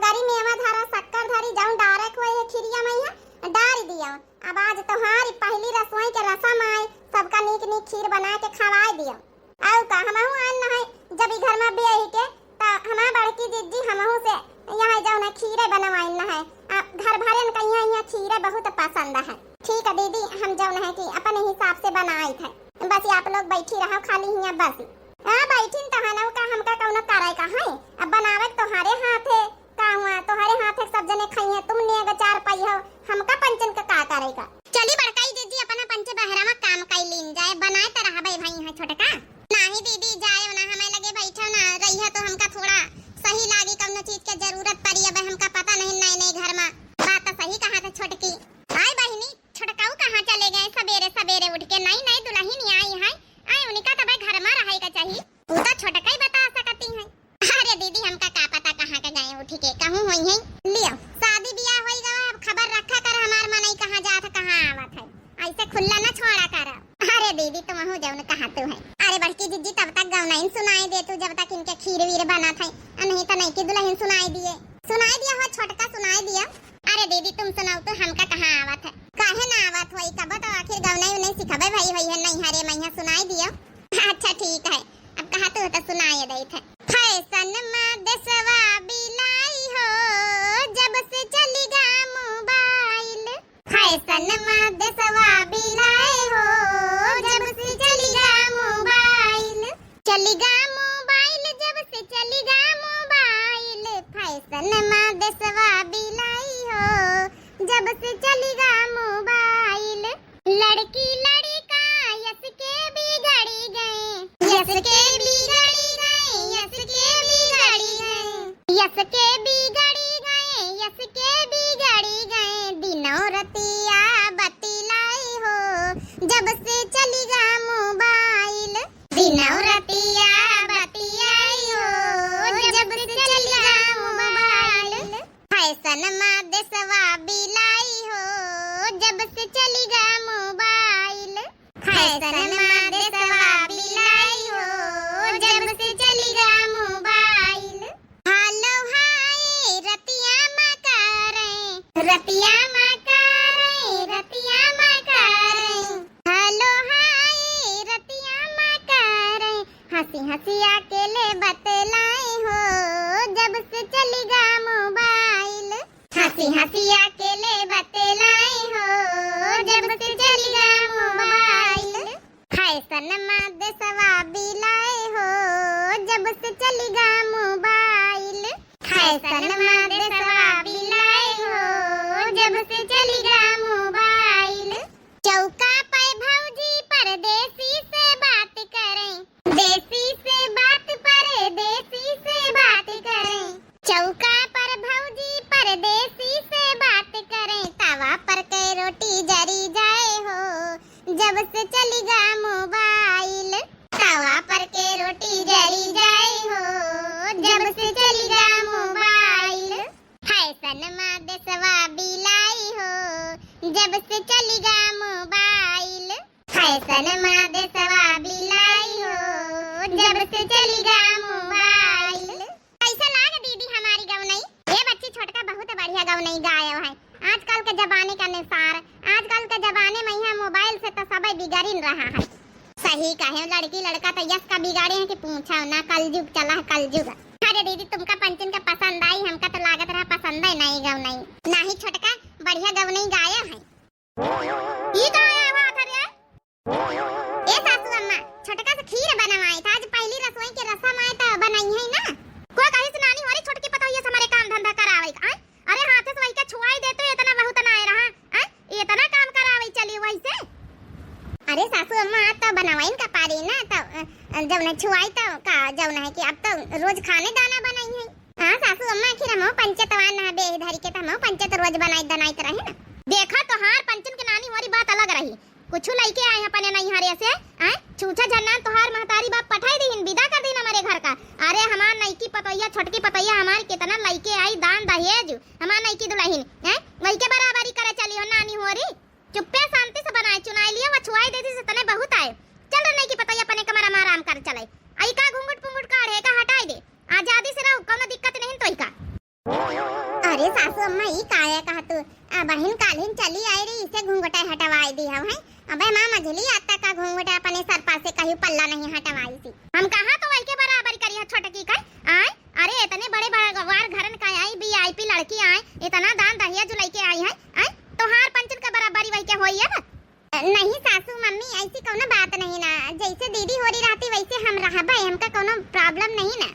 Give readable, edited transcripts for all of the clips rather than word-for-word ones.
गरी मेवा धारा शक्कर धारी जाऊं डायरेक्ट वही खीरिया मैया डाल दिया। अब आज तुम्हारी पहली रसोई के रसम आए, सबका नीक नीक खीर बना के खवाए दिया। आउ का हमहू आन न है जब ई घर में बेही के त हमार बड़की जिज्जी हमहू से यहाँ जाऊं ना खीरे बनवाइन न है। घर भरन कहिया यहाँ खीरे बहुत पसंद है। ठीक है दीदी, हम जाऊं है कि अपने हिसाब से बनाई थे, बस आप लोग बैठी रहो खाली यहाँ बस। हां बैठिन तहनौ का हमका कौनो करे का है। अब बनावे तोहारे हाथ है का हुआ, तोहारे हाथ है सब जने खइए, तुम ने अगर 4 पाई हो हमका पंचन का करेगा। चली बड़काई दीदी अपना पंच बहरा में काम कई लीन जाए, बनाए त रहबे भाई है छोटका नाही दीदी जाए ना हमें लगे बैठो ना रही है तो हमका थोड़ा सही लागी कौनो चीज के जरूरत पड़ी। अब हमका पता नहीं नए नए घर में बात सही कहा था छोटकी। हाय बहिनी छोटकाऊ कहां चले गए सवेरे सवेरे उठ के? नई नई दुल्हन आई है, आई उनका तब घर में रहेगा चाहिए, वो तो छोटका ही बता सकती है। अरे दीदी हमका का पता कहां के गए उठ के कहूं होई है। लियो शादी ब्याह होई गवा, अब खबर रखा कर हमार मनई कहां जात कहां आवत है, ऐसे खुल्ला ना छोड़ा कर। अरे दीदी तुम हो जाओ न कहां तू है। अरे बड़की जिज्जी तब तक गौनाइन सुनाई दे तू जब तक इनके खीर वीर बना था, नहीं तो नहीं की दुल्हन सुनाई दिया हो छोटका सुनाई दिया। अरे दीदी तुम सुनाओ तो हमका कहां आवत है, काहे ना आवत होई कब तो आखिर गौनाई नहीं सिखाबे भाई होई है नहीं हरे मैया सुनाई दियो। अच्छा ठीक है, अब कहा तो सुनाई दे थे। फैशन में देसवा बिलाई हो जब से चली गा मोबाइल, फैशन में देसवा बिलाई हो जब से चली गा मोबाइल, चली गा मोबाइल जब से चली गा मोबाइल, फैशन में देसवा बिलाई हो जब से चली गा मोबाइल, लड़की लड़का यस के बिगड़ी गए, यस के बिगड़ी गए, यस के बिगड़ी गए, यस के बिगड़ी गए, यस के बिगड़ी गए, दिनों रतिया बतिलाई हो जब से चली गा मोबाइल, दिनों रतिया बतियाई हो जब से चली गा मोबाइल, फैशन में देसवा बिलाई हो जब से चली गा मोबाइल, फैशन में देसवा बिलाई हो जब से चली गा मोबाइल, हालो हाय रतिया मा करे, रतिया मा करे, रतिया मा करे, हालो हाय रतिया मा करे, हंसी हंसी अकेले बतलाए हो जब से चली गा मोबाइल, हंसी हंसी अकेले बतलाए हो जब से चली गा मोबाइल, फैशन में देसवा बिलाई हो जब से चली गा मोबाइल, फैशन में देसवा बिलाई हो जब से चली गा मोबाइल, चौका पे भौजी परदेसी से बात करें, देसी से बात परदेसी से बात करें, चौका पर भौजी परदेसी से बात करें, तवा पर के रोटी जरी जाए हो जब से चली गा मोबाइल, तवा पर के रोटी जरी जाए हो जब से चली गा मोबाइल, फैशन में देसवा बिलाई हो जब से चली गा मोबाइल, फैशन में देसवा बिलाई हो जब से चली गा मोबाइल। कैसा लागे दीदी हमारी गौनई? ये बच्ची छोटका बहुत बढ़िया गौनई गायो है। आजकल के जमाने के अनुसार, आजकल के जमाने में यहाँ मोबाइल से तो सब बिगड़िन रहा है। सही कहे लड़की लड़का तो यस का बिगाड़े हैं कि पूछो ना, कलयुग चला है कलयुग। अरे दीदी तुमका पंचन का पसंद आई, हमका तो लागत रहा पसंद है नहीं गौनई, नहीं छोटका बढ़िया गौनई गाया है। ये गाया बात है ए सासू अम्मा, छोटका से खीर बनवाई था, आज पहली रसोई के रसम आए तो बनाई है ना। कोई कहीं से नानी हमारी छोटकी पता हुई हमारे काम धंधा करावे का, अरे हाथ से वही का छुआई दे तो इतना बहुत ना रहा है, इतना काम करावे चली वही से। अरे सासू अम्मा तो बनवाइन का पारी ना, तो जब न छुआई तो का जब न है कि अब तो रोज खाने दाना बनाई है। हां सासू अम्मा आखिर हम पंचतवान ना बेधरी के तो हम पंचत रोज बनाई दनाइत रहे ना। देखा तो हार पंचन के नानी हमारी बात अलग रही, कुछ लइके आए अपने नहीं हरे से आए छूछा झन्ना तोहार महतारी बाप पठाई दीन विदा कर दीन हमारे घर का। अरे हमार नईकी पतैया छोटकी पतैया हमार कितना लइके आई दान दहेज, हमार नईकी दुल्हन हैं वही के बराबरी करे चली हो नानी होरी, चुप्पे शांति से बनाए चुनाई लिया वो छुआई देती से तने बहुत आए। चल रे नईकी पतैया अपने कमरा में आराम कर चले, आई का घुंघट पुंघट काढ़े का हटाई दे, आजादी से रहो कोनो दिक्कत नहीं तो ही का। अरे सासू अम्मा ई काया कहा तू बहन कालिन चली आई रही इसे घूंघटा हटवाई दी है अबे माँ मझली आता का घूंघटा अपने सर पर से कहीं पल्ला नहीं हटवाई थी हम कहा तो वही के बराबर करिए छोटकी का आए अरे इतने बड़े बड़े घरन का आई वीआईपी लड़की आए इतना दान दहिया जो लेके आई है आए तो हार पंचन का बराबरी वही के होई है नहीं सासू मम्मी ऐसी कोनो बात नहीं ना जैसे दीदी हो रही रहती वैसे हम रहबे हमका कोनो प्रॉब्लम नहीं ना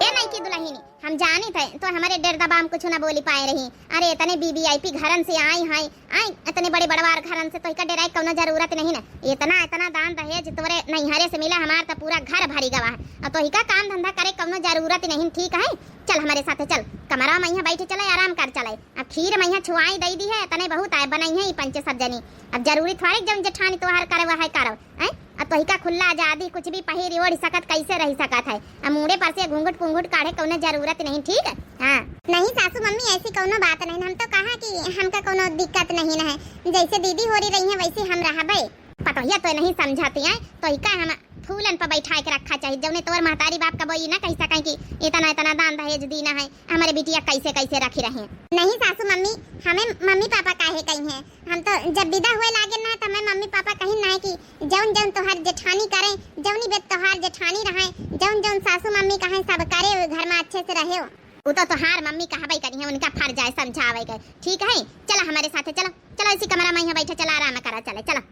ये नहीं की दुल्हनी हम जानी थे तो हमारे डर दबा हम कुछ ना बोली पाए रही अरे इतने वीवीआईपी घरन से आई है आई इतने बड़े बड़वार घरन से तो इका डराई कोनो जरूरत नहीं ना इतना इतना दान दहेज तोरे नैहरे से मिला हमार तो पूरा घर भरी गवा है तो इका काम धंधा करे कोनो जरूरत नहीं ठीक है चल हमारे साथे चल कमरा में यहाँ बैठे चले आराम कर चले अब खीर में यहाँ छुआई दई दी है तने बहुत आए बनाई है पंचे सब जनी अब जरूरी थोड़ी जब जेठानी तोहार करे वह करो हैं अब तो हिका खुला आजादी कुछ भी पहिरी ओढ़ सकत कैसे रह सकत है अब मुड़े पर से घूंघट पुंघट काढ़े कोनो जरूरत नहीं ठीक है हाँ नहीं सासू मम्मी ऐसी कोनो बात नहीं हम तो कहा कि हमका कोनो दिक्कत नहीं है जैसे दीदी हो रही है वैसे हम रहबे पतोहिया तो नहीं समझाती है तो हिका हम फूलन पर बैठा के रखा चाहिए जौने तोर महतारी बाप का बोई ना कह सकें कि इतना इतना दान दहेज दीना है हमारे बिटिया कैसे कैसे रखी रहे नहीं सासू मम्मी हमें मम्मी पापा काहे कही हैं हम तो जब विदा हुए लागे ना तो हमें मम्मी पापा कही ना कि जौन जौन तोहार जेठानी करे जौनी बेट तोहार जेठानी रहे जौन जौन सासू मम्मी कहे सब करे घर में अच्छे से रहे वो तो तोहार मम्मी कहबे करी है उनका फर्ज है समझावे के ठीक है चलो हमारे साथे चलो चलो इसी कमरा में यहाँ बैठे चला आराम करा चले चलो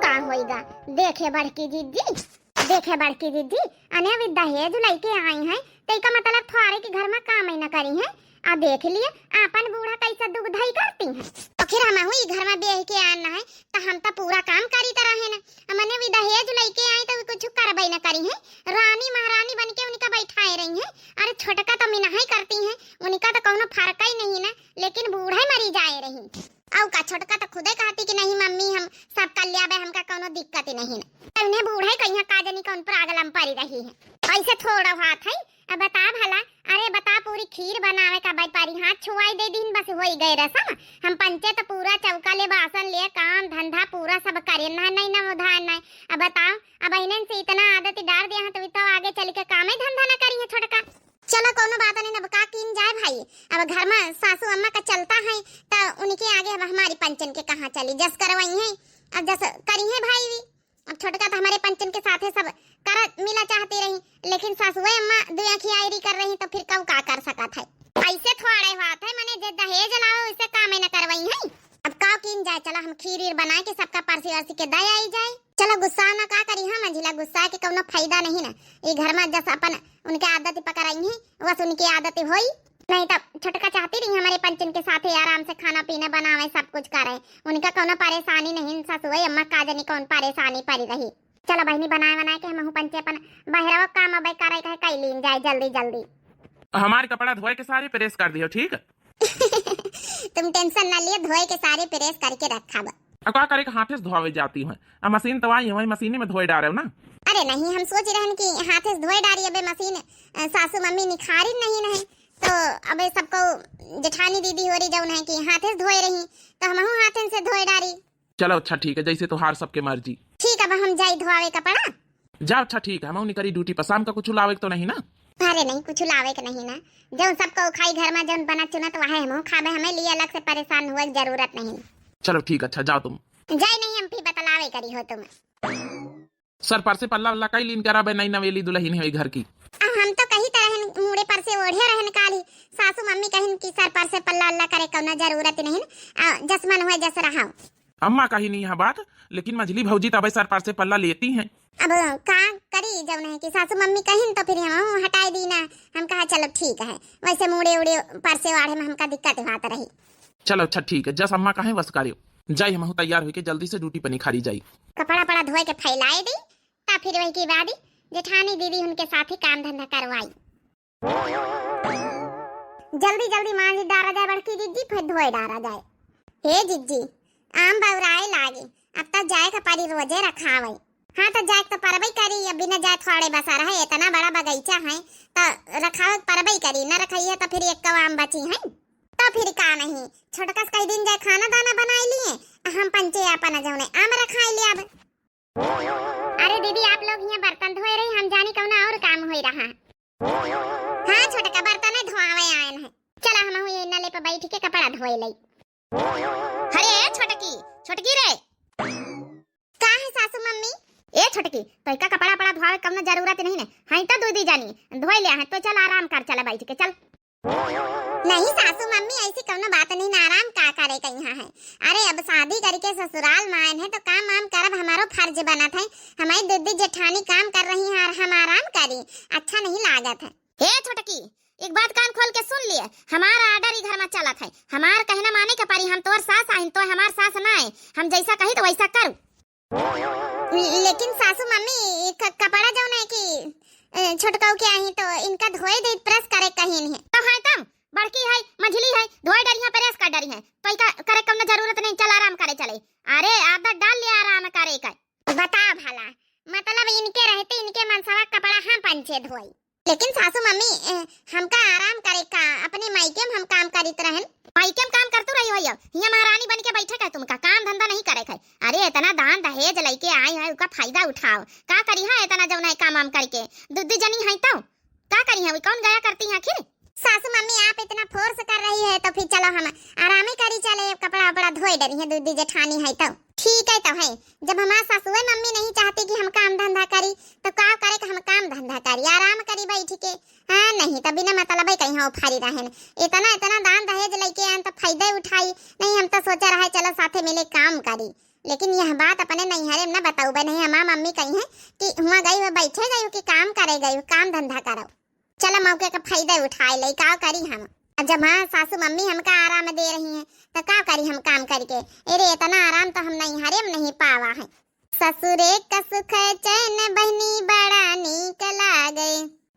का होएगा देखे बड़की दीदी अने अभी दहेज लेके आई हैं तो का मतलब थोड़े के घर में काम ही न करी हैं आ देख लिए अपन बूढ़ा कैसा दुगधई करती हैं तो फिर हम हुई घर में बेह के आना है तो हम तो पूरा काम करी तरह है ना हमने भी दहेज लेके आई तो कुछ करबे न करी हैं रानी महारानी बन के उनका बैठाए रही हैं अरे छोटका तो मिनाही करती हैं उनका तो कोनो फर्क ही नहीं ना लेकिन बूढ़ा मरी जाए रही औ का छोटका तो खुदे कहती कि नहीं मम्मी हम सब कर लिया हमका कोनो दिक्कत ही नहीं ना उन्हें बूढ़े कहीं काजनी कौन पागलम पड़ी रही है ऐसे थोड़ा हाथ है अब बता भला अरे बता पूरी खीर बनावे का पारी हाथ छुआई दे दिन बस हो गए रसम हम पंचे तो पूरा चौका ले बासन ले काम धंधा पूरा सब करे ना नहीं ना उधार नहीं अब बताओ अब इन्हें से इतना आदत डाल दिया तो आगे चल के काम ही धंधा ना करी है छोटका चलो कोनो बात नहीं अब का कीन जाए भाई अब घर में सासू अम्मा का चलता है तो उनके आगे अब हमारी पंचन के कहाँ चली जस करवाई है अब जस करी है भाई भी अब छोटका तो हमारे पंचन के साथ सब कर मिला चाहती रही लेकिन सासू अम्मा दुआ खियारी कर रही तो फिर कब का कर सकत है ऐसे थोड़े बात है मैंने जे दहेज लाओ उससे काम ही न करवाई है अब का कीन जाए चलो हम खीर बना के सबका परसी वरसी के दे आई जाए चलो गुस्सा ना का करी हम मंझिला गुस्सा के कोनो फायदा नहीं ना ये घर में जस अपन उनके आदत पकड़ाई है बस उनकी आदत होई नहीं तब छोटका चाहती रही हमारे पंचन के साथ ही आराम से खाना पीना बनावे सब कुछ करे उनका कोनो परेशानी नहीं सासू अम्मा काजनी कौन परेशानी पड़ी रही चलो बहनी बनाए के हम पंचे अपन बहरावा काम अब करे कहे कई लीन जाए जल्दी जल्दी हमारे कपड़ा धोए के सारे प्रेस कर दियो ठीक तुम टेंशन ना लिए धोए के सारे प्रेस करके रखा का करे के हाथे से धोवे जाती हूँ अब मशीन तो आई वही मशीन में धोए डाले ना अरे नहीं हम सोच रहे हैं कि हाथे से धोए डाली अबे मशीन सासू मम्मी निखारी नहीं है तो अबे सबको जेठानी दीदी हो रही जौन है कि हाथे से धोए रही तो हम हाथे से धोए डाली चलो अच्छा ठीक है जैसे तोहार सबके मर्जी ठीक अब हम जाई धोआवे कपड़ा जाओ अच्छा ठीक है हम निकली ड्यूटी पर शाम का कुछ लावे तो नहीं ना अरे नहीं कुछ लावे के नहीं ना जौन सबको खाई घर में जौन बना चुना तो वह हम खावे हमें लिए अलग से परेशान हुए जरूरत नहीं चलो ठीक अच्छा जाओ तुम जाए नहीं हम भी बतलावे करी हो तुम सर पर से पल्ला वल्ला कई लीन करा नई नवेली दुल्हन है घर की हम तो कहीं तरह मुड़े पर से ओढ़े रहन काली सासू मम्मी कहन कि सर पर से पल्ला अल्लाह करे कोनो जरूरत नहीं जसमन हुए जस रहा अम्मा कही नहीं है बात लेकिन मझली भौजी तब सर पर से पल्ला लेती हैं अब का करी जब नहीं कि सासू मम्मी कहिन तो फिर हम हटाई दी ना हम कहा चलो ठीक है वैसे मुड़े उड़े पर से वाड़े में हमका दिक्कत होता रही चलो अच्छा ठीक है जस अम्मा कहे बस करियो जाई हम तैयार होके जल्दी से ड्यूटी पर निखारी जाई कपड़ा पड़ा धोए के फैलाए दी ता फिर वही की बादी जेठानी दीदी उनके साथ ही काम धंधा करवाई जल्दी जल्दी मांझी डारा जाए बड़की जिज्जी फिर धोए डारा जाए हे जिज्जी आम बौराए लागे अब तक जाए का पारी रोजे रखावे हाँ तो जाए तो परबई करी अब बिना जाए थोड़े बसा रहे इतना बड़ा बगीचा है तो रखावे परबई करी न रखाई तो फिर एक आम बची है तो फिर का नहीं छोटका कई दिन जाए खाना दाना बनाए लिए हम पंचे अपन जौने आम रखाई लिया अब अरे दीदी आप लोग यहाँ बर्तन धोए रही हम जानी कौन और काम हो रहा हाँ छोटका बर्तन धोआवे आयन है। चला हम ये नले पे बैठ के कपड़ा धोए लई। अरे छोटकी छोटकी रे का है सासू मम्मी? ए छोटकी तो का कपड़ा पड़ा धोआवे कम जरूरत नहीं ने हाई तो दूधी जानी धोई ले है तो चल आराम कर चला बैठ के चल। नहीं सासू मम्मी ऐसी कौनो बात नहीं ना आराम का करे कहीं है। अरे अब शादी करके ससुराल में आए हैं तो काम वाम करब हमारो फर्ज बनत है। हमारी दीदी जेठानी काम कर रही है और हम आराम करी अच्छा नहीं लागत है। हे छोटकी एक बात कान खोल के सुन लिए हमारा आर्डर ही घर में चलत है हमार कहना माने के पारी हम तोर सास आइन तो हमार सास ना है हम जैसा कही तो वैसा करू। लेकिन सासू मम्मी कपड़ा जो है कि छोटकाऊ के आई तो इनका धोए दे प्रेस करे कहीं है तो है तम बड़की है मझली है धोए डरी है प्रेस कर डरी है तो का करे कम जरूरत नहीं चल आराम करे चले। अरे आदत डाल ले आराम करे का बता भला मतलब इनके रहते इनके मनसवा कपड़ा हम पंचे धोई। लेकिन सासू मम्मी हमका आराम करे का अपने मायके में हम काम करित रहन। मायके में काम करतू रही हो यहाँ महारानी बन के बैठे का तुमका काम धंधा नहीं करे है। अरे इतना दान दहेज लेके आई है उसका फायदा उठाओ का करी है इतना जब नहीं काम वाम करके दूधी जनी है तो का करी है कौन गया करती है आखिर। सासू मम्मी आप इतना फोर्स कर रही है तो फिर चलो हम आराम ही करी चले कपड़ा वपड़ा धोए डरी है दूधी जेठानी है तो ठीक है तो है। जब हमारा सासुए मम्मी नहीं चाहती कि हम काम धंधा करी तो का करे कि हम काम धंधा करी आराम करी बैठ के। हाँ नहीं तो बिना मतलब कहीं हो फारी रहन इतना इतना दान दहेज लेके आन तो फायदा उठाई नहीं हम तो सोचा रहा चलो साथे मिले काम करी। लेकिन यह बात अपने नैहरे में न बताऊ नहीं हमारा मम्मी कही है कि हुआ गई हो बैठे गई कि काम करे गई काम धंधा करो चलो मौके का फायदा उठाए ले का करी हम। जब हाँ सासू मम्मी हमका आराम दे रही हैं तो का करी हम काम करके। अरे इतना आराम तो हम नैहरे में नहीं पावा है। ससुरे का सुख चैन बहनी बड़ा नीक लागे।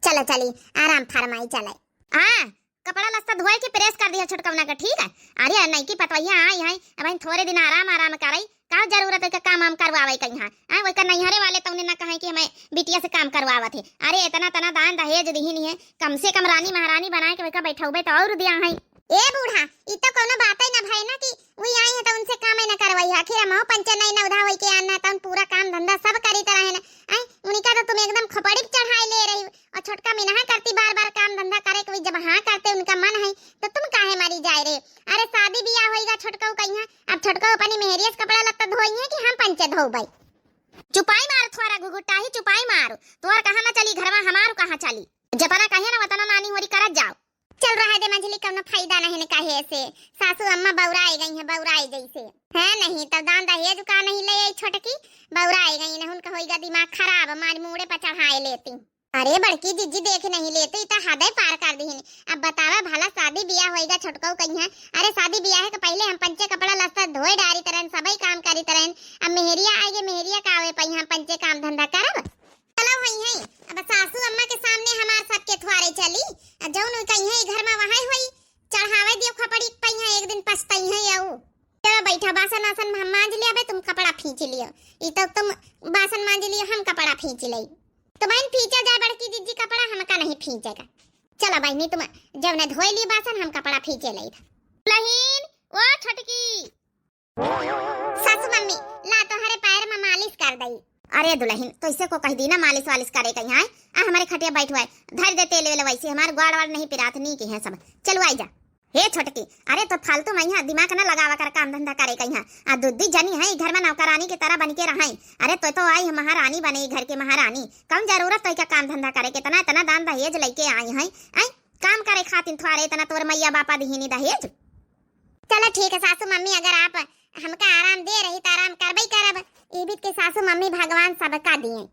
चलो चली आराम फरमाई चले। हाँ कपड़ा लस्ता धोए के प्रेस कर दिया छोटकवना का ठीक है। अरे नहीं की पतवैया आई है अब थोड़े दिन आराम करई का जरूरत है का काम हम करवावे कहीं हां वो का नैहरे वाले तो उन्हें ना कहे कि हमें बिटिया से काम करवावत है। अरे इतना तना दान दहेज दही नहीं है कम से कम रानी महारानी बना के का बैठाऊबे तो और दिया है। ए बूढ़ा ई तो कोनो बात ही ना भाई ना कि वही आई है तो उनसे काम ही ना करवाई आखिर हम पंचे नहीं ना उधा होई के आना तो पूरा काम धंधा सब करी तरह है ना। आई उनका तो तुम एकदम खपड़ी चढ़ाई ले रही और छोटका मिनहा करती बार-बार काम धंधा करे कोई जब हां करते उनका मन है तो तुम काहे मारी जाए रे। अरे शादी बियाह होईगा छोटका कहिया अब छोटका अपनी मेहरियस कपड़ा लत्ता धोई है कि हम पंचे धोबई। चुपाई मार थोड़ा घुघुटा ही चुपाई मार तोर कहां ना चली घर में हमार कहां चली जतना कहे ना वतना नानी होरी करत जाओ। चल रहा दे मझली कौनो फायदा नहीं ने काहे से सासू अम्मा बौराई गई है बौराई जैसे है नहीं तब दान दहेज का नहीं ले छोटकी बौराई गई ने उनका होईगा दिमाग खराब मार मुड़े पर चढ़ाए लेती। अरे बड़की जीजी देख नहीं लेती तो हदे पार कर दी। अब बतावा भला शादी बियाह होईगा छोटको कहीं है। अरे शादी बियाह के पहले हम पंचे कपड़ा लस्ता धोए डारी तरन सबई काम करी तरन अब मेहरिया आएगे मेहरिया का आवे पई हम पंचे काम धंधा करब चलो वही है। अब सासू अम्मा के सामने हमार सबके थुआरे चली जौन कहीं है घर में वहां होई चढ़ावे दियो खपड़ी पई है एक दिन पछताई है याऊ। चलो बैठा बासन आसन हम मांज लिया बे तुम कपड़ा खींच लियो ई तो तुम बासन मांज लियो हम कपड़ा खींच लई तो बहन खींचा जाए बड़की दीदी कपड़ा हमका नहीं खींचेगा। चलो बहनी तुम जब ने धोई ली बासन हम कपड़ा खींचे लई था। लहीन ओ छोटकी सासू मम्मी ला तो हरे पैर में मालिश कर दई। अरे दुल्हन तो इसे को कह दी ना मालिश वालिश करे कहीं है हमारे खटिया बैठवाए धर दे तेल वेल वैसे हमारे ग्वाड़ वाड़ नहीं पिरात नहीं की है सब चलो आई जा। हे छोटकी अरे तो फालतू मैं यहाँ दिमाग ना लगावा कर काम धंधा करे कहीं आ दूधी जनी है घर में नौकरानी की तरह बन के रहा। अरे तो आई महारानी बने घर के महारानी कम जरूरत तो क्या काम धंधा करे कितना इतना दान दहेज लेके आई है काम करे खातिर थोड़े इतना तोर मैया बापा दीनी दहेज। चलो ठीक है सासू मम्मी अगर आप हमका आराम दे रही तो आराम करबई करब ई बीत के सासू मम्मी भगवान सबका दिए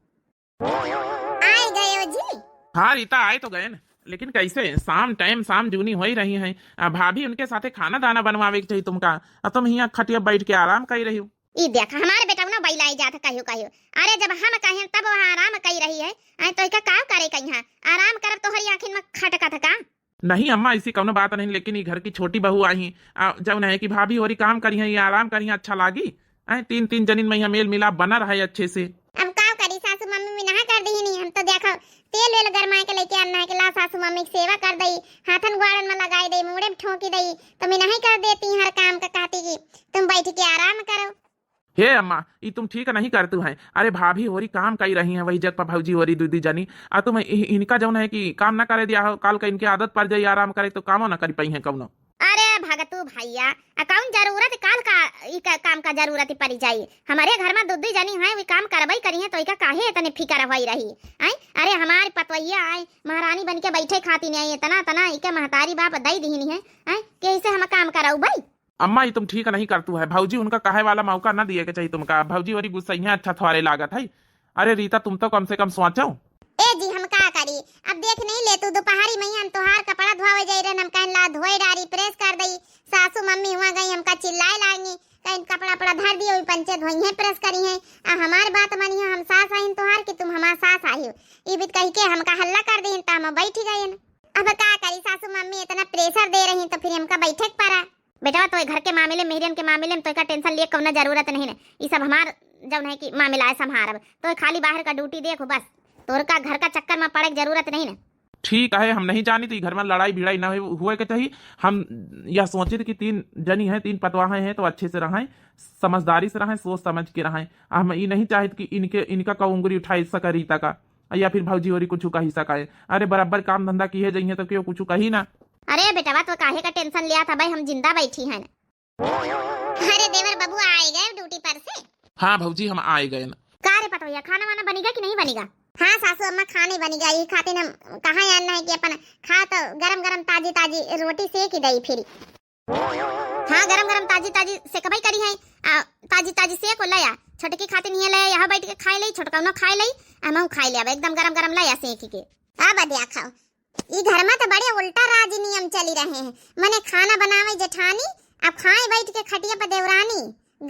आए गए हो जी। हाँ रीता आए तो गए न लेकिन कैसे शाम टाइम शाम जूनी हो ही रही है भाभी उनके साथे खाना दाना बनवावे के चाहिए तुमका और तुम यहाँ खटिया बैठ के आराम कर रही हो। ई देख हमारे बेटा ना बैलाई जात कहियो कहियो अरे जब हम कहें तब वह आराम कर रही है तो का करे कहीं आराम करब तो हरी आखिर में खटका था नहीं अम्मा ऐसी कौनो बात नहीं लेकिन ये घर की छोटी बहू आई जब है कि भाभी होरी काम करी है ये आराम करी अच्छा लागी 3 जनिन में यहाँ मेल मिलाप बना रहा है अच्छे से। अब का करी सासू मम्मी में नहा कर दी नहीं हम तो देखो तेल वेल गरमाए के लेके आना है कि ला सासू मम्मी की सेवा कर दई हाथन ग्वाड़न में लगाई दई मुड़े में ठोकी दई तो मैं नहीं कर देती हर काम का कहती कि तुम बैठ के आराम करो। हे अम्मा, ये तुम ठीक नहीं करतू है। अरे भाभी होरी काम कही रही है वही जग पर भौजी होरी दूधी जनी आ तुम इनका जौन है कि काम ना करे दिया हो, काल का इनके आदत पड़ जाई आराम करे तो कामो ना करी पाई है कौनो। अरे भगतू भैया अकाउंट जरूरत काल का ई काम का जरूरत पड़ी जाई। हमारे घर में दूधी जनी है वे काम करबई करी है तो इका काहे इतने फिकर होई रही आई। अरे हमारे पतवैया आई महारानी बन के बैठे खाती नहीं इतना तना इके महतारी बाप दई दीनी है आई कैसे हम काम कराऊ भाई। अम्मा ये तुम ठीक नहीं करतू है, भौजी उनका कहे वाला मौका ना दिए के चाहिए तुमका। भौजी वरी गुस्सा ही अच्छा थोड़े लागत है। अरे रीता तुम तो कम से कम सोचो। ए जी हम का करी अब देख नहीं ले तू दोपहरी में हम तोहार कपड़ा धोवे जाई रहे हम कहन ला धोए डारी प्रेस कर दई सासू मम्मी हुआ गई हमका चिल्लाए लागी कहीं कपड़ा पड़ा धर दियो पंचे धोई है प्रेस करी है आ हमार बात मानी हम सास आइन तोहार कि तुम हमार सास आई हो ई बीत कह के हमका हल्ला कर दी त हम बैठ गए। अब का करी सासू मम्मी इतना प्रेशर दे रही तो फिर हमका बैठक पड़ा। बेटा तो घर के मामले मेहरियन के मामले में तो का टेंशन लिए कौन जरूरत नहीं है। ये सब हमार जब है कि मामला है संभारब तो खाली बाहर का ड्यूटी देखो बस तोर का घर का चक्कर में पड़े की जरूरत नहीं ना। ठीक है हम नहीं जानी थी घर में लड़ाई भिड़ाई ना हुए के चाहिए। हम यह सोचे थे कि 3 जनी हैं 3 पतवाहें हैं तो अच्छे से रहें समझदारी से रहें सोच समझ के रहें। हम ये नहीं चाहते कि इनका का उंगली उठाई सका रीता का या फिर भौजी होरी कुछ कही सकाए। अरे बराबर काम धंधा किए जाइए तो क्यों कुछ कही ना। अरे बेटा तो काहे का टेंशन लिया था भाई हम जिंदा बैठी हैं। अरे देवर बाबू आए गए ड्यूटी पर से। हाँ भौजी हम आए गए ना। का रे पतोया खाना वाना बनेगा कि नहीं बनेगा। हाँ सासू अम्मा खाने बनी गई खाते हम कहाँ जानना है कि अपन खा तो गरम गरम ताजी ताजी रोटी सेक ही दई फिर। हाँ गरम गरम ताजी ताजी से कबाई करी है ताजी ताजी सेक लया छोटकी खाते नहीं ले यहाँ बैठ के खाए ले छोटका न खाए ले हम खाए ले एकदम गरम गरम लया सेक के। अब दिया खाओ ई घर में तो बड़े उल्टा राज नियम चली रहे हैं मने खाना बनावे जेठानी अब खाए बैठ के खटिया पर देवरानी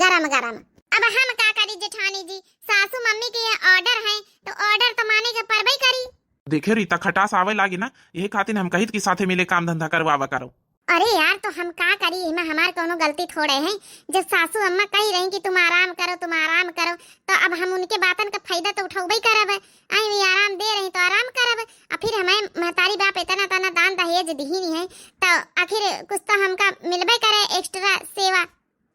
गरम गरम। अब हम का करी जेठानी जी सासू मम्मी के ऑर्डर है तो ऑर्डर तो माने के परबई करी। देखे रीता खटास आवे लागी ना यही खातिर हम कहित कि साथे मिले काम धंधा करवावा करो। अरे यार तो हम का करी इमा हमार कोनो गलती थोड़े है जब सासू अम्मा कही रही कि तुम आराम करो तो अब हम उनके बातन का फायदा तो उठाऊबई करब। आई भी आराम दे रही तो आराम करब और फिर हमें महतारी बाप इतना तना दान दहेज दीही है तो आखिर कुछ तो हमका मिलबे करे एक्स्ट्रा सेवा।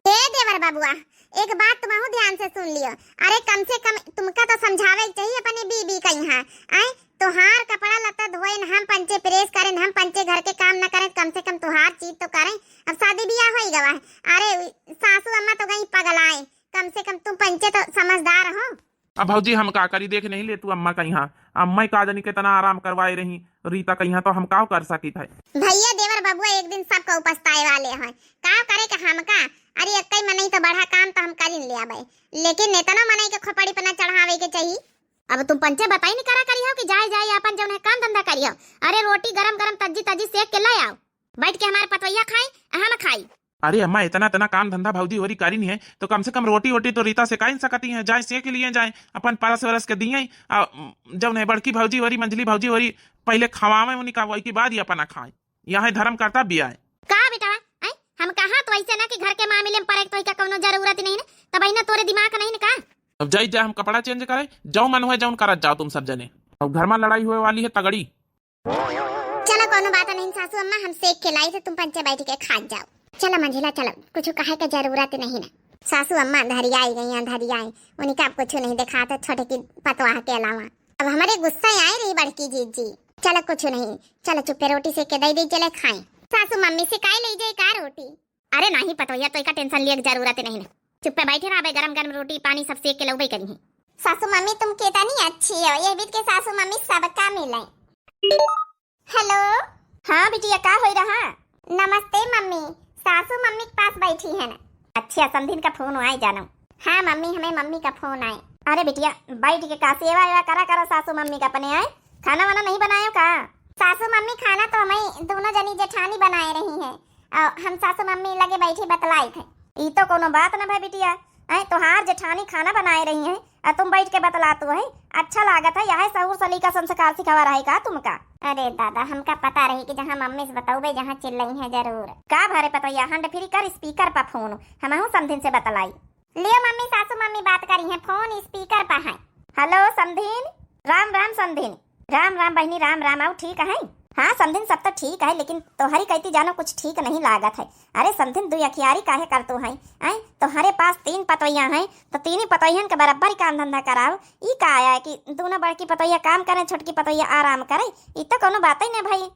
हे देवर बाबुआ एक बात तुम ध्यान से सुन लियो। अरे कम से कम तुमका तो समझावे चाहिए अपनी बीबी का यहाँ आए तुहार कपड़ा लता धोए हम पंचे प्रेस करें हम पंचे घर के काम न करें कम से कम तुहार चीज तो करें। अब शादी ब्याह हो गवा अरे सासू अम्मा तो गई पगलाए कम से कम तुम पंचे तो समझदार हो। अब भौजी हम का करी देख नहीं ले तू अम्मा का यहाँ अम्मा का जनी कितना आराम करवाए रही रीता का यहाँ तो हम का कर सकी थे। भैया देवर बाबुआ एक दिन सबको पछताए वाले हैं का करे के हमका। अरे एकई मनई तो बड़ा काम तो हम करी ले आबे लेकिन नेतनो मनई के खोपड़ी पना चढ़ावे के चाहिए। अब तुम पंचे बताई नहीं करा करी हो कि जाए जाए अपन जौन है काम धंधा करियो। अरे रोटी गरम गरम तज्जी तज्जी सेक के ले आओ बैठ के हमारे पतवैया खाई हम खाई। अरे अम्मा इतना तना काम धंधा भौजी होरी करी नहीं है तो कम से कम रोटी वोटी तो रीता से काइन सकती है जाए सेक लिए जाए अपन परस वरस के दिए जब नहीं बड़की भौजी होरी मंजली भौजी होरी पहले खवावे उन्हीं का वही के बाद ही अपना खाए यहाँ धर्म करता भी आए का बेटा हम कहा तो ऐसे ना कि घर के मामले में पड़े तो का कोनो जरूरत नहीं ना तब ना तोरे दिमाग नहीं ना का। अब जाई जाए हम कपड़ा चेंज करे जाओ मन हुए जाऊन करत जाओ तुम सब जने। अब घर में लड़ाई हुए वाली है तगड़ी। चलो कोनो बात नहीं सासू अम्मा हम सेक के लाई थे तुम पंचे बैठ के खा जाओ। चलो मंजिला चलो कुछ कहे का जरूरत नहीं ना। सासू अम्मा धरियाई गई धरियाई उन्हीं का कुछ नहीं दिखा था छोटे की पतवाह के अलावा। अब हमारे गुस्सा आई रही बड़की जी चलो कुछ नहीं चलो चुप्पे रोटी सेक के दे दी चले खाएं। सासू मम्मी से काई ले जाए का रोटी। अरे नहीं पतोया तो का टेंशन लिए जरूरत नहीं ना चुप्पे बैठे रहा गरम गरम रोटी पानी सब सेक के लौबई करी है। सासू मम्मी तुम कितनी अच्छी हो ये बीत के सासू मम्मी सबका मिले। हेलो हाँ बिटिया का हो रहा। नमस्ते मम्मी सासू मम्मी के पास बैठी है ना। अच्छा समधिन का फोन आए जानो। हाँ मम्मी हमें मम्मी का फोन आए। अरे बिटिया बैठ के का सेवा करा सासू मम्मी का अपने आए खाना वाना नहीं बनायो का। सासू मम्मी खाना तो हमें दोनों जनी जेठानी बनाए रही है और हम सासू मम्मी लगे बैठे बतलाई थे। ई तो कोनो बात ना भाई बिटिया तोहार जेठानी खाना बनाए रही है और तुम बैठ के बतलातू है अच्छा लागत है यह सहूर सलीका संस्कार सिखावा रहे का तुमका। अरे दादा हमका पता रही कि जहाँ मम्मी से बताऊबे जहाँ चिल्लाई है जरूर का भरे पतैया हंड फिर कर स्पीकर पर फोन हम समधिन से बतलाई। लियो मम्मी सासू मम्मी बात करी है फोन स्पीकर पर है। हेलो समधिन राम राम समधिन राम राम बहनी राम राम आओ ठीक है। हाँ समधिन सब तो ठीक है, लेकिन तोहरी कहती जानो कुछ ठीक नहीं लागत है। अरे समधिन दू अखियारी काहे करतो है? आई तुम्हारे पास 3 पतोइया हैं तो 3 ही पतोइयन के बराबर ही काम धंधा कराओ। ई का आया है कि दोनों बड़की पतोइया काम करे, छोटकी पतोइया आराम करे? ई तो कोनो बात ही नहीं भाई।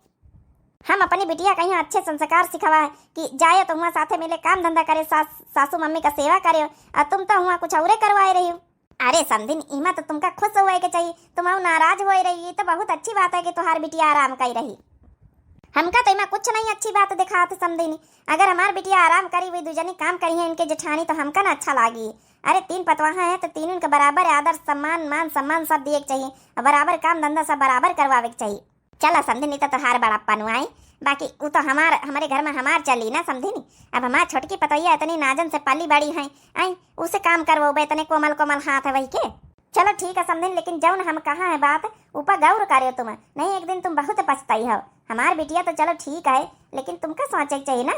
हम अपनी बिटिया कहीं अच्छे संस्कार सिखवा है कि जाए तो हुआ साथे मिले काम धंधा करे, सासू मम्मी का सेवा करे, और तुम तो हुआ कुछ और करवाए रही हो। अरे समधिन इमा तो तुमका खुश हुए के चाहिए, तुम नाराज हो रही है तो बहुत अच्छी बात है कि तुम्हारी बिटिया आराम कर रही। हमका तो इमा कुछ नहीं अच्छी बात दिखाते समधिन। अगर हमारी बिटिया आराम करी हुई दूजनी काम करी है इनके जेठानी तो हमका ना अच्छा लागी। अरे 3 पतवाहा है तो तीनों के बराबर आदर सम्मान मान सम्मान सब दिए चाहिए, बराबर काम धंधा सब बराबर करवावे चाहिए। चला समधिनी तो तोहार बड़प्पा नुआई, बाकी वो तो हमारे घर में हमार चली ना समधिनी। अब हमार छोटकी पतोइया इतनी नाजन से पाली बड़ी हैं, आई उसे काम करवो इतने कोमल कोमल हाथ है वही के। चलो ठीक है समधिन, लेकिन जौन हम कहा है बात ऊपर गौर करो तुम, नहीं एक दिन तुम बहुत पछताई हो। हमार बिटिया तो चलो ठीक है, लेकिन तुमका सोचे चाहिए ना।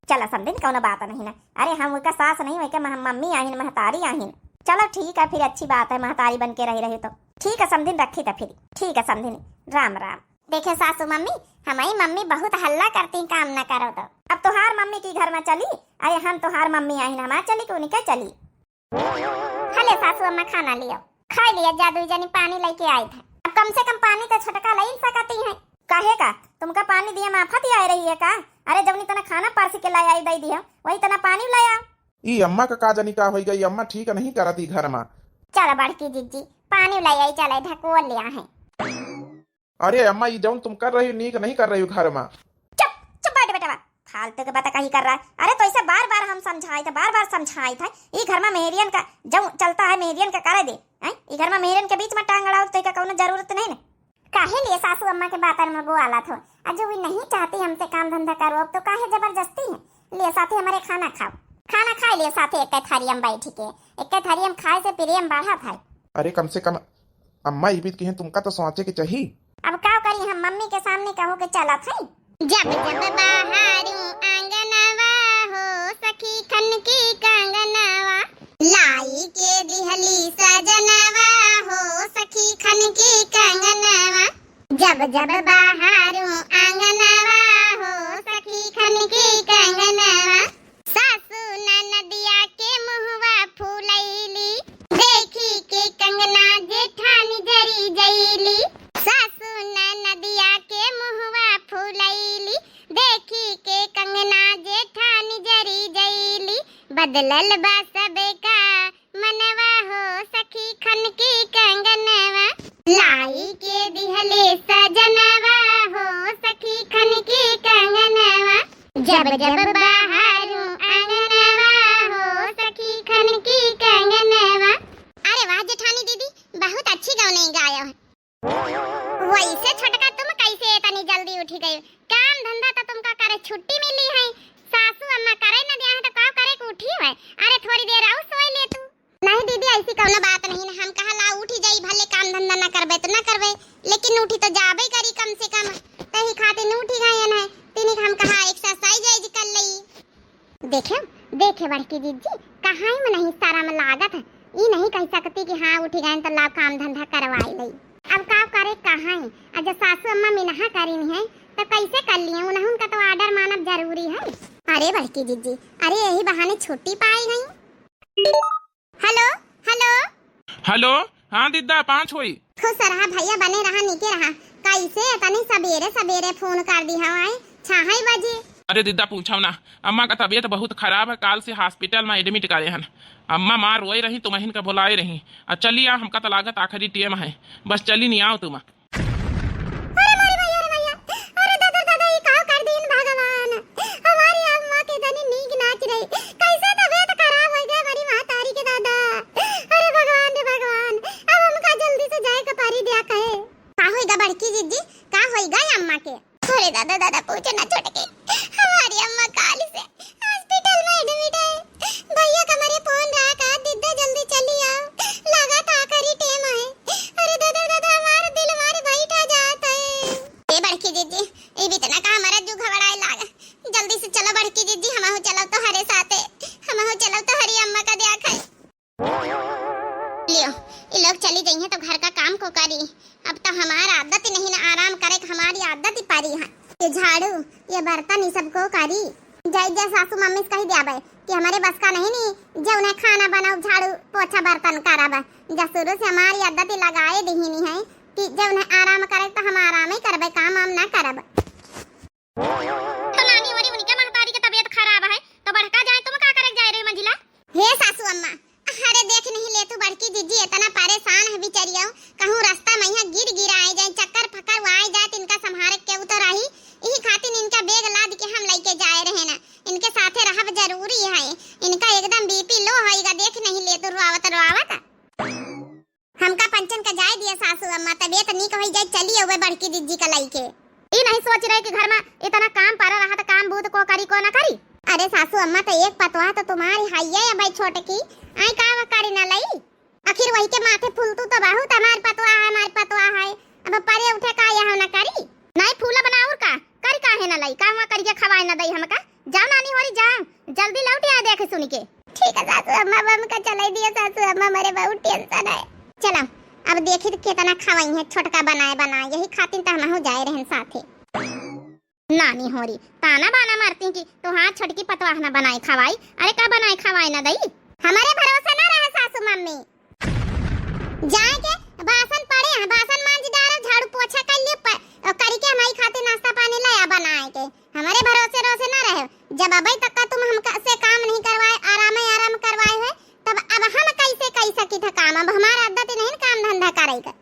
चलो समधिन कौन बात नहीं ना। अरे हम उनका सास नहीं हुई के मम्मी आहिन महतारी आहिन। चलो ठीक है फिर, अच्छी बात है महतारी बन के रही तो ठीक है समधिन, रखी तो फिर ठीक है समधिन, राम राम। देखे सासू मम्मी, हमारी मम्मी बहुत हल्ला करती काम न करो तो। अब तुहार मम्मी की घर में चली? अरे हम तुहार मम्मी आहिन, हमार चली क्यों नहीं क्या चली? हले सासू अम्मा खाना लियो, खा लिया, जादू जनी पानी लेके आए थे। अब कम से कम पानी तो छटका ले सकती है। काहे का तुमका पानी दिया माफत ही आ रही है का? अरे जब तना खाना परसी के लाई आई दई दिया वही तना पानी लाया। ई अम्मा का का जानी का होई गई, अम्मा ठीक नहीं करती घर में। चलो बड़की जीजी पानी लाई आई, चले ढकोल लिया है। अरे अम्मा ये जौन तुम कर रही हो नीक नहीं कर रही हो घर में। चुप चुप बैठ बेटा, फालतू के बात कहीं कर रहा है। अरे तो ऐसे बार बार हम समझाए थे, बार बार समझाए थे। ये घर में मेहरियन का जब चलता है मेहरियन का करे दे, ये घर में मेहरियन के बीच में टांग अड़ाओ तो कोनो जरूरत नहीं ना। काहे लिए सासू अम्मा के बात में बोला था? अजो भी नहीं चाहती हमसे काम धंधा करो, अब तो काहे जबरदस्ती है? लिए साथे हमारे खाना खाओ, खाना खा लिए साथे एक थारी हम बैठ के, एक थारी हम खाए से प्रेम बढ़ा था। अरे कम से कम अम्मा ये भी कहें तुमका तो सोचे के चाहिए। अब क्या करी, हम मम्मी के सामने कहो के चला था। जब जब बाहरों आंगनवा हो सखी खन की कांगनवा, लाई के दिहली सजनवा हो सखी खन की कांगनवा। जब जब बाहरों आंगनवा हो सखी खन की कांगनवा, सासू ननदिया के मुहवा फूलैली, देखी के कंगना जेठानी जरी जैली। सासू ननदिया के मुहवा फूलैली, देखी के कंगना जेठानी जरी जैली। बदलल बा सबे का मनवा हो सखी खन की कंगनवा, लाई के दिहले सजनवा हो सखी खन की कंगनवा। जब जब बाहरों आंगनवा हो सखी खन की कंगनवा। अरे वाह जेठानी दीदी, बहुत अच्छी गाने गाया है। वैसे छोटका तुम कैसे इतनी जल्दी उठी गई? काम धंधा तो तुमका करे छुट्टी मिली है, सासू अम्मा करे न दिया है तो का करे के उठी है? अरे थोड़ी देर और सोई ले तू। नहीं दीदी ऐसी कोनो बात नहीं है, हम कहा ला उठी जाई, भले काम धंधा न करबे तो न करबे, लेकिन उठी तो जाबे करी कम से कम। तही खातिर न उठी गए न, तिनी हम कहा एक्सरसाइज कर लई। देखे बड़की जीजी कहां में नहीं सारा में लागत है, ई नहीं कह सकती कि हां उठी गए तो ला काम धंधा करवाई लई। अब का करे कहां है? अगर सासू अम्मा मिनहा करीन है तो कैसे कर लिए? उनका तो ऑर्डर मानब जरूरी है। अरे बड़की जीजी, अरे यही बहाने छुट्टी पाई गई। हेलो हेलो हेलो, हाँ दीदा 5 हुई। खुश रहा भैया, बने रहा निके रहा। कैसे तनी सवेरे सवेरे फोन कर दी हवाए 6 बजे। अरे दीदा पूछो ना, अम्मा का तबीयत बहुत खराब है, काल से हॉस्पिटल में एडमिट करे हन। अम्मा मार रोई रही, तुम हिन का बुलाए रही। चलिए हमका तो लागत आखिरी टेम है, बस चली नहीं आओ तुम। दादा दादा पूछो ना छोटके, हमारी अम्मा काल से हॉस्पिटल में एडमिट है। भैया का मेरे फोन रहा का दीदा जल्दी चली आओ, लगा था आखिरी टाइम है। अरे दादा दादा हमारा दिल हमारे बैठा जाता है। ए बड़की दीदी, ए भी तना का हमारा जो घबराए लागा, जल्दी से चलो बड़की दीदी, हम हो चलो तो हरे साथे, हम हो चलो तो हरी अम्मा का दिया खाए। लियो ये लोग चली गई हैं तो घर का काम को करी। अब तो हमारा आदत ही नहीं ना आराम करे, हमारी आदत ही करी है। ये झाड़ू ये बर्तन ये सबको करी जय जय सासू मम्मी से कही दिया कि हमारे बस का नहीं जो उन्हें खाना बनाओ झाड़ू पोछा बर्तन करब। जब शुरू से हमारी आदत लगाए दीनी है कि जब उन्हें आराम करे तो हम आराम ही करबे, काम हम ना करब। तो नानी वाली उनके महतारी की तबीयत खराब है तो बड़का जाए तुम का करे जाए रे मंजिला? हे सासू अम्मा, अरे देख नहीं ले तू बड़की जीजी इतना परेशान है बिचारिया, कहूँ रास्ता में यहाँ गिर आए जाए चक्कर फकर वो आए जाए इनका संभारे के उतर आई यही खातिर इनका बैग लाद के हम लेके जाए रहे ना, इनके साथे रहब जरूरी है। इनका एकदम बीपी लो होएगा, देख नहीं ले तो रोआवत हमका पंचन का जाए दिया सासू अम्मा, तबीयत नहीं कही जाए चली हुए बड़की जीजी का लेके। ई नहीं सोच रहे कि घर में इतना काम पड़ा रहा तो काम बूत को करी को ना करी। अरे सासू अम्मा तो एक पतवा तो तुम्हारी हाइये है भाई छोटे की, आई का करी ना लई आखिर वही के माथे फूलतू तो बहुत हमार पतवा है अब परे उठे का यहाँ ना करी नहीं फूला बनाऊर का करी काहे ना लई काम करिए खवाए ना दई हमका। जाओ नानी होरी जाओ जल्दी लौट आ देखे सुनी के। ठीक है सासू अम्मा, बम का चलाई दिया सासू अम्मा, मेरे बहुत टेंशन है। चलो अब देखी तो कितना खवाई है छोटका बनाए यही खातिर तो हम हो जाए रहन साथे। नानी होरी ताना बाना मारती कि तो हाथ छटकी पतवाह ना बनाए खवाई, अरे का बनाए खवाए ना दई हमारे भरोसे ना रहे सासू मम्मी। जाए के बासन पड़े हैं बासन मांज डालो झाड़ू पोछा कर लिए करी के हमारी खातिर नाश्ता पानी लाया बनाए के, हमारे भरोसे रोसे ना रहे। जब अबे तक का तुम हम से काम नहीं करवाए आराम करवाए हुए तब अब हम कैसे कर सकी था काम, अब हमारा आदत नहीं काम धंधा करे का।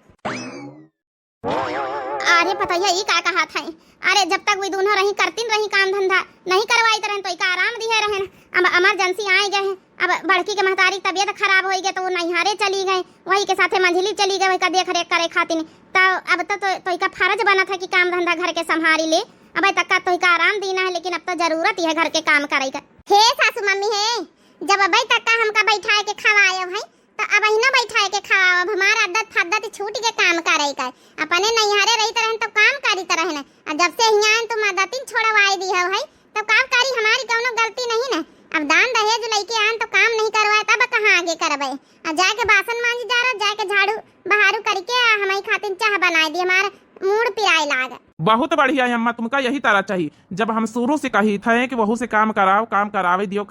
अरे पता है का कहा था, अरे जब तक वे दोनों रही करतीन रही काम धंधा नहीं करवाई तरह तो इका आराम दिए रहे। अब इमरजेंसी आए गए हैं, अब बड़की के महतारी तबीयत खराब हो गई तो वो नैहारे चली गए, वही के साथे मंझली चली गई, वही का देख रेख करे खातिर। तो अब तो इका फर्ज बना था कि काम धंधा घर के संभाली ले, अब तक का तो इका आराम देना है, लेकिन अब तो जरूरत ही है घर के काम करे का। हे सासू मम्मी है, जब अबे तक का हमका बैठाए के खवाए भाई तो अब ना बैठाए के खाओ, अब हमारा आदत छूट के काम करे का, अपने नैहारे रही तरह तो काम करी तरह ना, जब से यहाँ तुम आदत छोड़वाई दी है भाई तो काम करी, हमारी कोनो गलती नहीं ना। अब दान दहेज लेके आन तो काम नहीं करवाए तब कहाँ आगे करबे, जाके बासन मांज जा रहा जाके झाड़ू बहारू करके हमारी खातिर चाह बनाए दी, हमारा मूड पिराए लाग। बहुत बढ़िया है अम्मा, तुमका यही तारा चाहिए। जब हम शुरू से कही थे कि बहू से काम कराओ, काम करावे दियो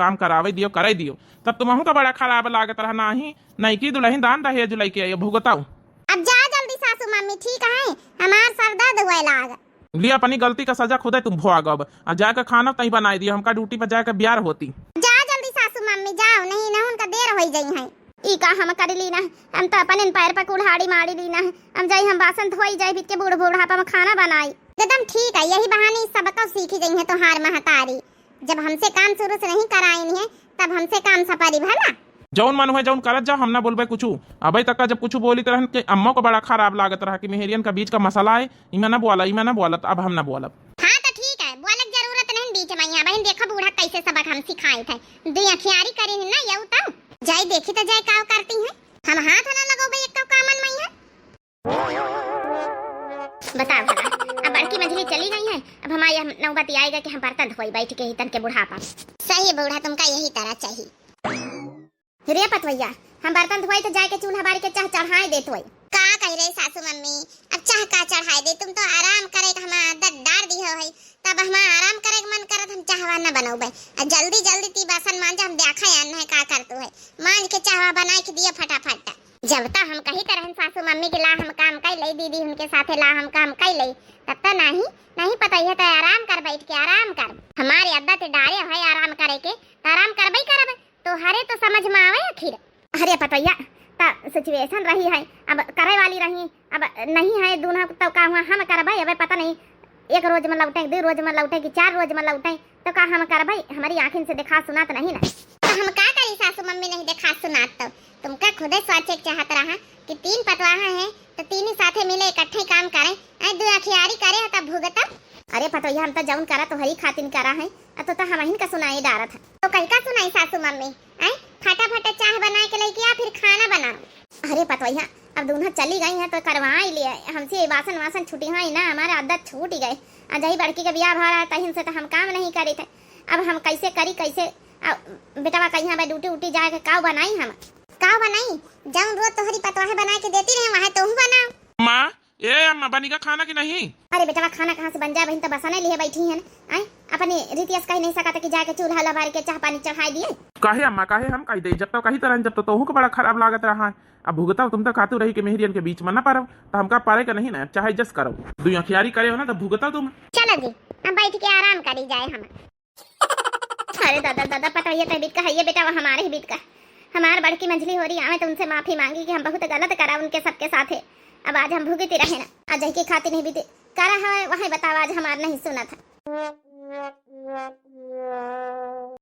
करे दियो, तब तुम्हें का बड़ा खराब लागत रहा नहीं नहीं की दुल्हन दान दहेज लेके आई भुगताओ। अब जा जल्दी सासू मम्मी, ठीक है हमार सर दर्द हुए लाग। लिया अपनी गलती का सजा खुद तुम भोग, अब जाकर खाना तई बनाई दियो, हमका ड्यूटी पर जाकर ब्यार होती। जा जल्दी सासू मम्मी जाओ, नहीं ना उनका देर हो गई है। ई का हम कर ली ना, हम तो अपन पैर पर कुल्हाड़ी मारी ली ना, हम जाई हम बासन धोई जाई बीच के बूढ़ा में खाना बनाई। एकदम ठीक है, यही बहाने सबक सीखी गई है तोहार महतारी, जब हमसे काम शुरू से नहीं कराई है तब हमसे काम सपारी भला। जौन मन हुए जौन करत जा, हम ना बोलबे कुछ। अबे तक का जब कुछ बोली तरह के अम्मा को बड़ा खराब लागत रहा कि मेहरियन का बीच का मसला है, इमे ना बोला अब हम ना बोलब। हाँ तो ठीक है, बोलक जरूरत नहीं बीच में, यहाँ बहन देखो बूढ़ा कैसे सबक हम सिखाए थे, दो अखियारी करी ना यू तो जाई देखी तो जाए का करती है, हम हाथ ना लगोबे एक तो कामन में है। बताओ भला, अब बड़की मंझली चली गई है, अब हमारी नौबत आएगा कि हम बर्तन धोई बैठ के ही तन के बुढ़ापा। सही बूढ़ा, तुमका यही तरह चाहिए। रे पतवैया, हम बर्तन धोई तो जाके चूल्हा बाड़ी के चाह चढ़ाए देत होई। का कह रहे सासू मम्मी, अब चाह का चढ़ाए दे, तुम तो आराम करे हम आदत डार दी है, तब हम आराम करे मन करत हम चाहवा ना बनौबे, जल्दी ती बासन मांज हम देखा यान है का करतु है, मांज के चाहवा बनाए के दिया फटाफट। जब तक हम कही तरह सासू मम्मी के ला हम काम कई ले, दीदी उनके साथे ला हम काम कई ले, तब तक नहीं पता है तो आराम कर, बैठ के आराम कर, हमारी आदत डारे है आराम करे के, तो आराम करबे करब तो हरे तो समझ में आवे आखिर। अरे पतैया ता सिचुएशन रही है, अब करे वाली रही, अब नहीं है दोनों तो का हुआ हम करबे, अब पता नहीं एक रोज में लौटे, 2 रोज में लौटे कि 4 रोज में लौटे, तो का हम करबे, हमारी आँखिन से देखा सुना तो नहीं ना। तो हम का करी सासू मम्मी नहीं देखा सुनात, तो तुमका खुदे सोचे चाहत रहा कि 3 पतवाहा है तो 3 ही साथे मिले इकट्ठे काम करे, 2 अखियारी करे तब भुगता। अरे पतैया हम तो जौन करा तो हरी खातिन करा है, तो हम हिन का सुनाई डारा था। तो कई का सुनाई सासू मम्मी, फटाफट चाह बना के लेके आ फिर खाना बनाओ। अरे पतवैया अब दोनों चली गई हैं तो करवा ही लिया, हमसे बासन छुटी हुई ना, हमारा आदत छूट ही गए, अजही बड़की का ब्याह भरा है तहिन से तो हम काम नहीं करे थे, अब हम कैसे करी कैसे बेटवा कहीं भाई ड्यूटी जाए के काव बनाई, हम काव बनाई जाऊं रोज तोहरी पतवाहे बना के देती रहे वहां तो बनाओ। माँ ए अम्मा बनेगा खाना कि नहीं? अरे बेटा खाना कहाँ से बन जाए, बहन तो बसाने लिए बैठी है ना। आई अपने रीतियस कह नहीं सकता कि जाके चूल्हा लबार के चाह पानी चढ़ाई दिए। काहे अम्मा काहे हम कह दे, जब तो कही तरह जब तो तोहू को बड़ा खराब लागत रहा है। अब भुगता तुम तो खातू रही के मेहरियन के बीच में ना पारो, तो हमका पारे का नहीं ना, चाहे जस करो दुई अखियारी करे हो ना तो भुगता तुम। चलो जी हम बैठ के आराम करी जाए हम। अरे दादा दादा पता ये तो बीत का है ये बेटा, वो हमारे ही बीत का। हमार बड़की मंझली हो रही है, तो उनसे माफी मांगी कि हम बहुत गलत करा उनके सबके साथ है। अब आज हम भूगते रहे ना, आज के खाते नहीं बीते करा है वही बताओ, आज हमार नहीं सुना था।